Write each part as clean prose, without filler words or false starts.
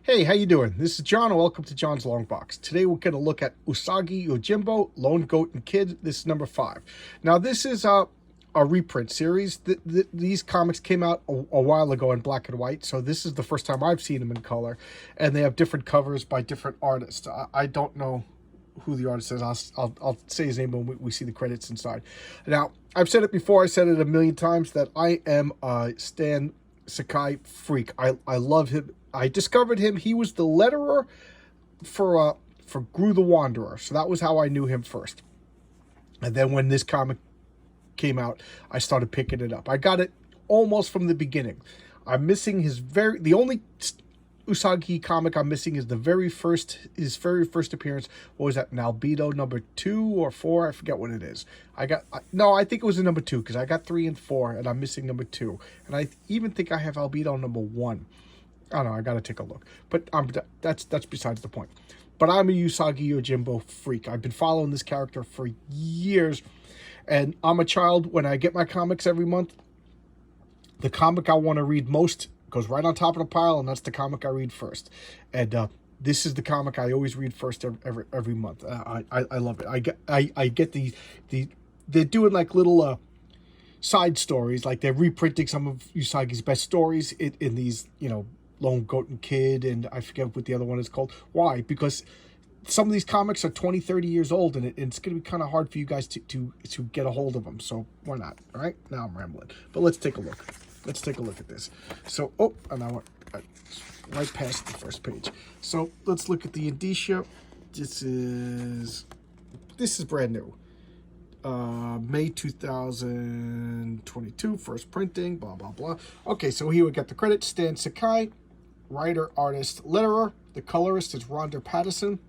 Hey, how you doing? This is John, and welcome to John's Long Box. Today we're going to look at Usagi, Yojimbo, Lone Goat, and Kid. This is number 5. Now, this is a reprint series. These comics came out a while ago in black and white, so this is the first time I've seen them in color, and they have different covers by different artists. I don't know who the artist is. I'll say his name when we see the credits inside. Now, I've said it before. I said it a million times that I am a Stan Sakai freak. I love him. I discovered him. He was the letterer for Gru the Wanderer. So that was how I knew him first. And then when this comic came out, I started picking it up. I got it almost from the beginning. I'm missing the only Usagi comic I'm missing is his very first appearance. What was that? Albedo number 2 or 4? I forget what it is. I think it was a number 2 because I got 3 and 4 and I'm missing number 2. And I even think I have Albedo number 1. I don't know, I gotta take a look. But that's besides the point. But I'm a Usagi Yojimbo freak. I've been following this character for years. And I'm a child. When I get my comics every month, the comic I want to read most goes right on top of the pile, and that's the comic I read first. And this is the comic I always read first every month. I love it. I get they're doing like little side stories, like they're reprinting some of Usagi's best stories in these, Lone Goat and Kid, and I forget what the other one is called. Why? Because some of these comics are 20, 30 years old, and it's going to be kind of hard for you guys to get a hold of them. So why not? All right? Now I'm rambling. But let's take a look. Let's take a look at this. So, and I went right past the first page. So let's look at the indicia. This is brand new. May 2022, first printing, blah, blah, blah. Okay, so here we got the credits. Stan Sakai, writer, artist, letterer. The colorist is Rhonda Pattison.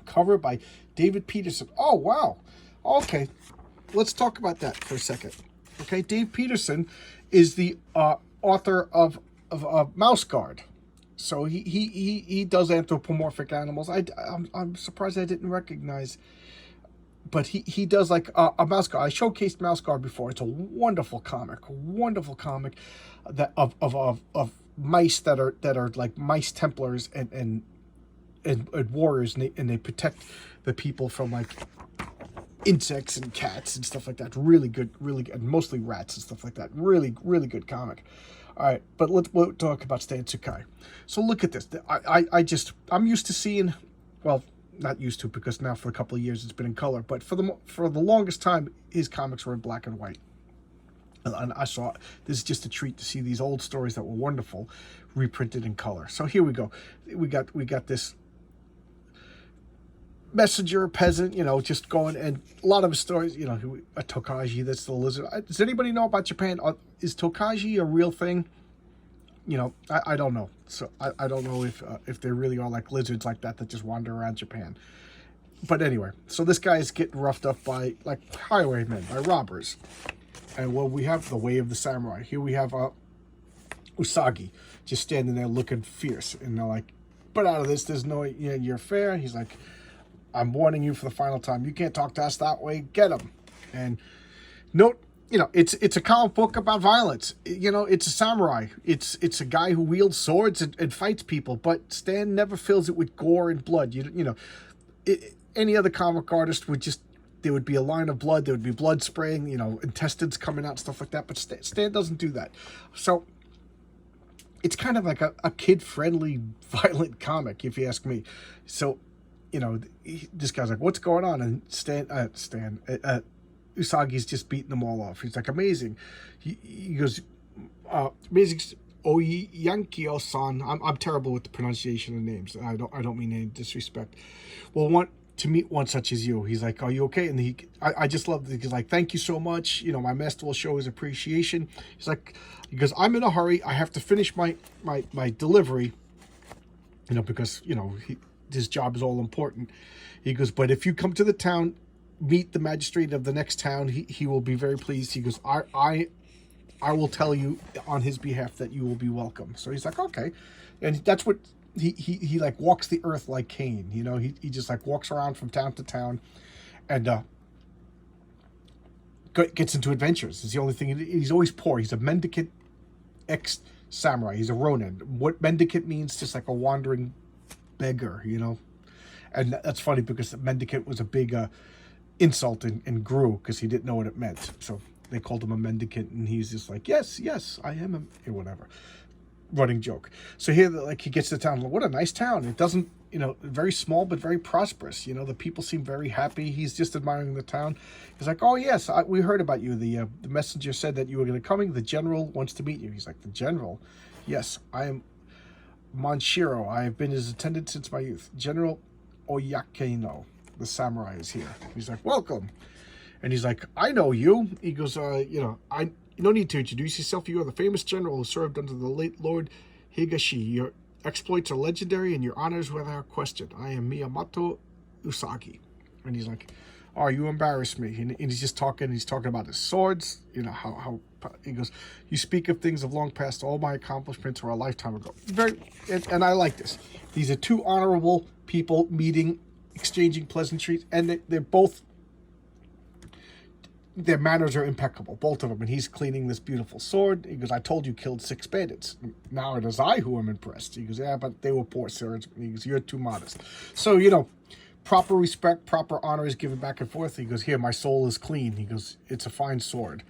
Cover by David Peterson. Oh, wow. Okay, let's talk about that for a second. Okay, Dave Peterson is the author of Mouse Guard. So he does anthropomorphic animals. I'm surprised I didn't recognize. But he does like a Mouse Guard. I showcased Mouse Guard before. It's a wonderful comic that of mice that are like mice Templars and warriors, and they protect the people from like insects and cats and stuff like that. Really good, and mostly rats and stuff like that. Really good comic. All right, but we'll talk about Stan Sakai. So look at this. I'm used to seeing, well, not used to, because now for a couple of years it's been in color, but for the longest time his comics were in black and white. And I saw, this is just a treat to see these old stories that were wonderful reprinted in color. So here we go. We got this messenger peasant, just going, and a lot of his stories, a Tokaji, that's the lizard. Does anybody know about Japan? Is Tokaji a real thing? I don't know. So I don't know if there really are like lizards like that just wander around Japan. But anyway, so this guy is getting roughed up by like highwaymen, by robbers. And well, we have the Way of the Samurai. Here we have Usagi just standing there looking fierce. And they're like, "But out of this, there's no, you're fair." And he's like, "I'm warning you for the final time. You can't talk to us that way. Get him." And note, it's a comic book about violence. It's a samurai. It's a guy who wields swords and fights people. But Stan never fills it with gore and blood. Any other comic artist there would be a line of blood. There would be blood spraying. Intestines coming out, stuff like that. But Stan doesn't do that. So it's kind of like a kid-friendly, violent comic, if you ask me. So, this guy's like, "What's going on?" And Usagi's just beating them all off. He's like, "Amazing." He goes, "Amazing, Oyankyo-san." I'm terrible with the pronunciation of names. I don't mean any disrespect. "Well, want to meet one such as you." He's like, "Are you okay?" And I just love that. He's like, "Thank you so much. My master will show his appreciation." He goes, "I'm in a hurry. I have to finish my delivery. Because his job is all important." He goes, "But if you come to the town, meet the magistrate of the next town. He will be very pleased." He goes, I will tell you on his behalf that you will be welcome." So he's like, "Okay." And that's what he like walks the earth like Cain. He just like walks around from town to town and gets into adventures. It's the only thing. He's always poor. He's a mendicant ex samurai. He's a ronin. What mendicant means, just like a wandering beggar, you know. And that's funny because mendicant was a big insult in Gru because he didn't know what it meant. So they called him a mendicant, and he's just like, yes, yes, I am a, or whatever. Running joke. So here, like, he gets to town. What a nice town. It doesn't, you know, very small but very prosperous. You know, the people seem very happy. He's just admiring the town. He's like, oh yes, we heard about you. The messenger said that you were going to coming. The general wants to meet you. He's like, the general? Yes, I am Monshiro. I have been his attendant since my youth. General Oyakeno, the samurai, is here. He's like, welcome. And he's like, I know you. He goes, you know, you don't need to introduce yourself. You are the famous general who served under the late Lord Higashi. Your exploits are legendary and your honors without question. I am Miyamoto Usagi. And he's like, oh, you embarrass me. And he's just talking. He's talking about his swords. You know, how he goes, you speak of things of long past. All my accomplishments were a lifetime ago. And I like this. These are two honorable people meeting, exchanging pleasantries. And they're both, their manners are impeccable, both of them. And he's cleaning this beautiful sword. He goes, I told you killed 6 bandits. Now it is I who am impressed. He goes, yeah, but they were poor swords. He goes, you're too modest. So, you know, proper respect, proper honor is given back and forth. He goes, here, my soul is clean. He goes, it's a fine sword.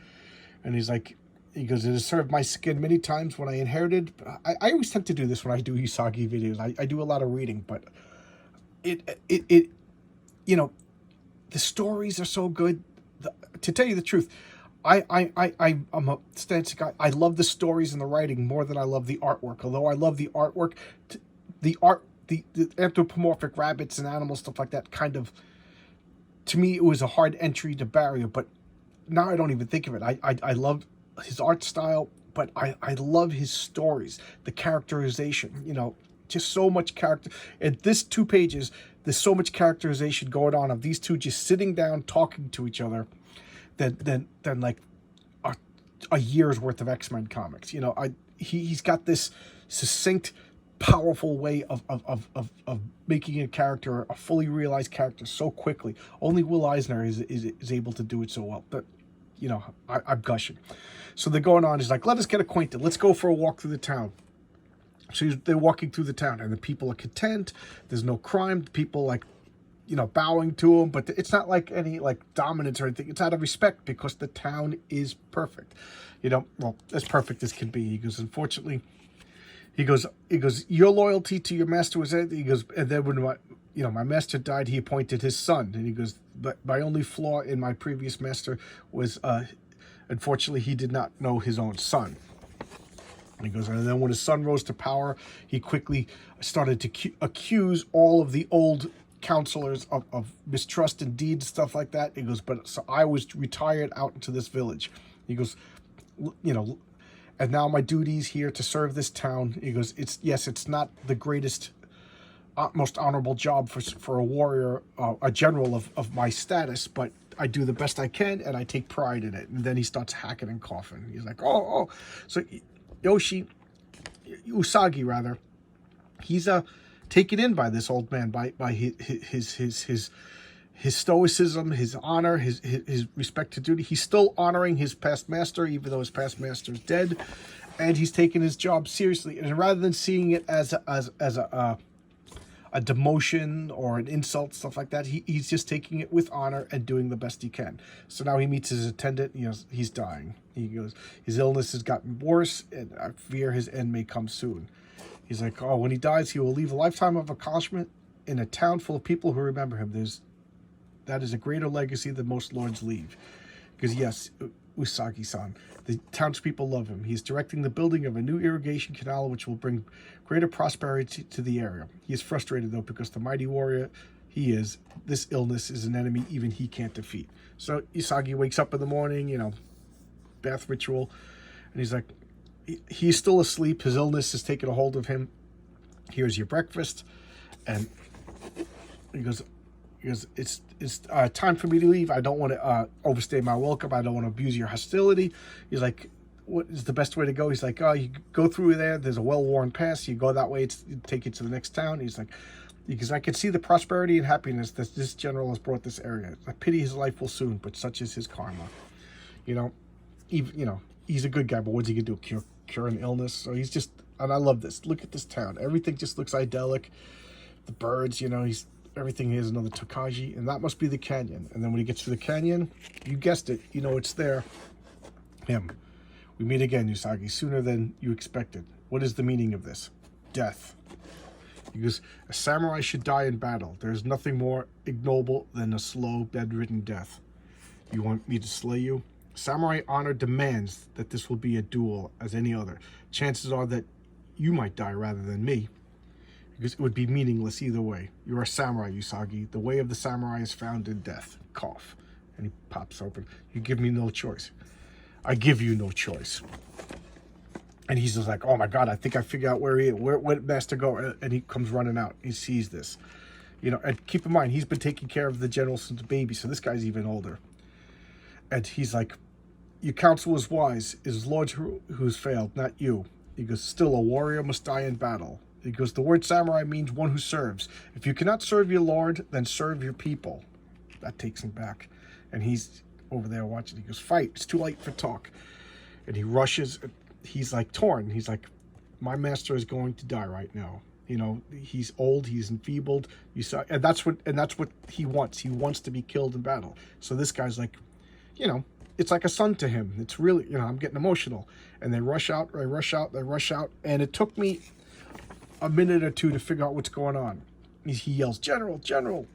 And he's like, he goes, it has served my skin many times when I inherited. I always tend to do this when I do Usagi videos. I do a lot of reading, but it you know, the stories are so good. To tell you the truth, I'm a stance guy. I love the stories and the writing more than I love the artwork. Although I love the artwork, the anthropomorphic rabbits and animals, stuff like that, kind of, to me, it was a hard entry to barrier. But now I don't even think of it. I love his art style, but I love his stories, the characterization. You know, just so much character. In this 2 pages, there's so much characterization going on of these two just sitting down talking to each other than like a year's worth of X-Men comics. You know, he's got this succinct, powerful way of making a character, a fully realized character, so quickly. Only Will Eisner is able to do it so well. But, you know, I'm gushing. So they're going on. He's like, let us get acquainted. Let's go for a walk through the town. So they're walking through the town, and the people are content. There's no crime. People, like, you know, bowing to him, but it's not like any like dominance or anything. It's out of respect because the town is perfect. You know, well, as perfect as can be. He goes, unfortunately, he goes, your loyalty to your master was it. He goes, and then when my master died, he appointed his son. And he goes, but my only flaw in my previous master was, unfortunately, he did not know his own son. And he goes, and then when his son rose to power, he quickly started to accuse all of the old counselors of mistrust and deed, stuff like that. He goes, but so I was retired out into this village. He goes, you know, and now my duty's here to serve this town. He goes, it's not the greatest, most honorable job for a warrior, a general of my status, but I do the best I can, and I take pride in it. And then he starts hacking and coughing. He's like, oh. So Usagi, rather, he's taken in by this old man, by his stoicism, his honor, his respect to duty. He's still honoring his past master, even though his past master is dead, and he's taking his job seriously. And rather than seeing it as a demotion or an insult, stuff like that, he's just taking it with honor and doing the best he can. So now he meets his attendant. You know, he's dying. He goes, his illness has gotten worse, and I fear his end may come soon. He's like, oh, when he dies, he will leave a lifetime of accomplishment in a town full of people who remember him. That is a greater legacy than most lords leave. Because yes, Usagi-san, the townspeople love him. He's directing the building of a new irrigation canal, which will bring greater prosperity to the area. He is frustrated, though, because the mighty warrior he is, this illness is an enemy even he can't defeat. So Usagi wakes up in the morning, you know, bath ritual, and he's like, he's still asleep. His illness has taken a hold of him. Here's your breakfast. And he goes, it's time for me to leave. I don't want to overstay my welcome. I don't want to abuse your hostility. He's like, what is the best way to go? He's like, oh, you go through there. There's a well-worn path. You go that way. It'll take you to the next town. He's like, because I can see the prosperity and happiness that this general has brought this area. I pity his life will soon, but such is his karma. You know, even, you know, he's a good guy, but what's he gonna do? cure an illness. So he's just, and I love this. Look at this town. Everything just looks idyllic. The birds, you know, everything is another Tokaji, and that must be the canyon. And then when he gets to the canyon, you guessed it, you know it's there. Him. We meet again, Usagi, sooner than you expected. What is the meaning of this? Death. He goes, a samurai should die in battle. There is nothing more ignoble than a slow, bedridden death. You want me to slay you? Samurai honor demands that this will be a duel as any other. Chances are that you might die rather than me, because it would be meaningless either way. You're a samurai, Usagi. The way of the samurai is found in death. Cough. And he pops open. You give me no choice. I give you no choice. And he's just like, oh my God, I think I figured out where it best to go. And he comes running out. He sees this. You know, and keep in mind, he's been taking care of the general since a baby, so this guy's even older. And he's like, your counsel is wise. It is Lord who's failed, not you. He goes, still a warrior must die in battle. He goes, the word samurai means one who serves. If you cannot serve your lord, then serve your people. That takes him back. And he's over there watching. He goes, fight. It's too late for talk. And he rushes. He's like torn. He's like, my master is going to die right now. You know, he's old. He's enfeebled. And that's what he wants. He wants to be killed in battle. So this guy's like, you know, it's like a son to him. It's really, you know, I'm getting emotional. And they rush out. They rush out. They rush out. And it took me a minute or two to figure out what's going on. He yells, General, General.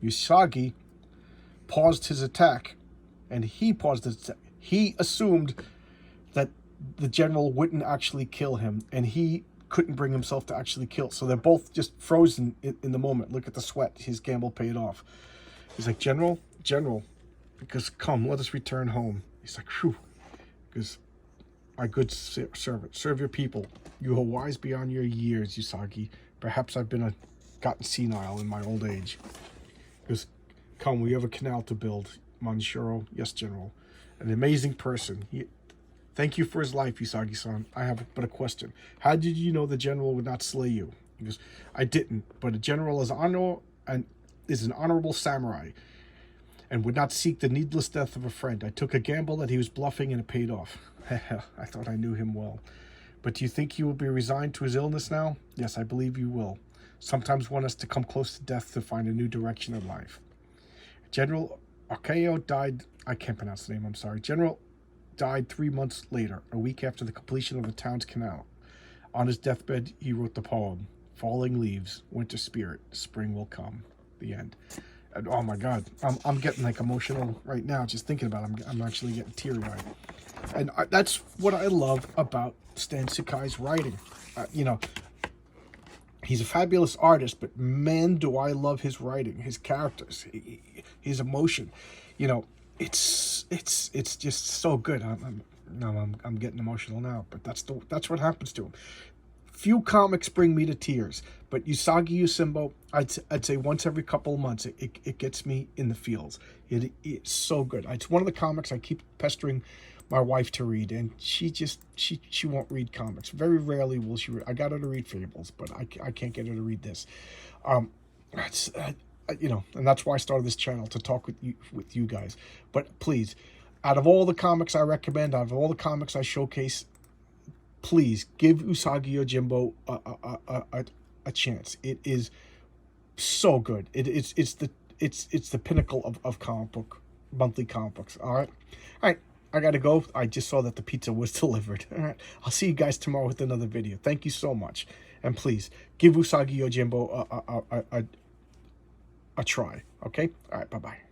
Usagi paused his attack, and he paused his attack. He assumed that the general wouldn't actually kill him, and he couldn't bring himself to actually kill. So they're both just frozen in the moment. Look at the sweat. His gamble paid off. He's like, General, General, because come, let us return home. He's like, phew, because my good servant, serve your people. You are wise beyond your years, Usagi. Perhaps I've gotten senile in my old age. He goes, come, we have a canal to build. Manshiro, yes, General. An amazing person. Thank you for his life, Usagi-san. I have but a question. How did you know the general would not slay you? He goes, I didn't, but a general is an honorable samurai and would not seek the needless death of a friend. I took a gamble that he was bluffing, and it paid off. I thought I knew him well. But do you think he will be resigned to his illness now? Yes, I believe you will. Sometimes one has to come close to death to find a new direction in life. General Akeo died, I can't pronounce the name, I'm sorry. General died 3 months later, a week after the completion of the town's canal. On his deathbed, he wrote the poem, Falling Leaves, Winter Spirit, Spring Will Come. The end. And oh my God, I'm getting like emotional right now just thinking about it. I'm actually getting teary-eyed. And that's what I love about Stan Sakai's writing. You know, he's a fabulous artist, but man, do I love his writing, his characters, his emotion. You know, it's just so good. I'm getting emotional now, but that's what happens to him. Few comics bring me to tears, but Usagi Yojimbo, I'd say once every couple of months, it gets me in the feels. It's so good. It's one of the comics I keep pestering my wife to read, and she won't read comics. Very rarely will she read. I got her to read Fables, but I can't get her to read this. You know, and that's why I started this channel, to talk with you guys. But please, out of all the comics I recommend, out of all the comics I showcase, please give Usagi Yojimbo a chance. It is so good. It's the pinnacle of comic book, monthly comic books. All right. I gotta go. I just saw that the pizza was delivered. All right. I'll see you guys tomorrow with another video. Thank you so much, and please give Usagi Yojimbo a try. Okay. All right. Bye bye.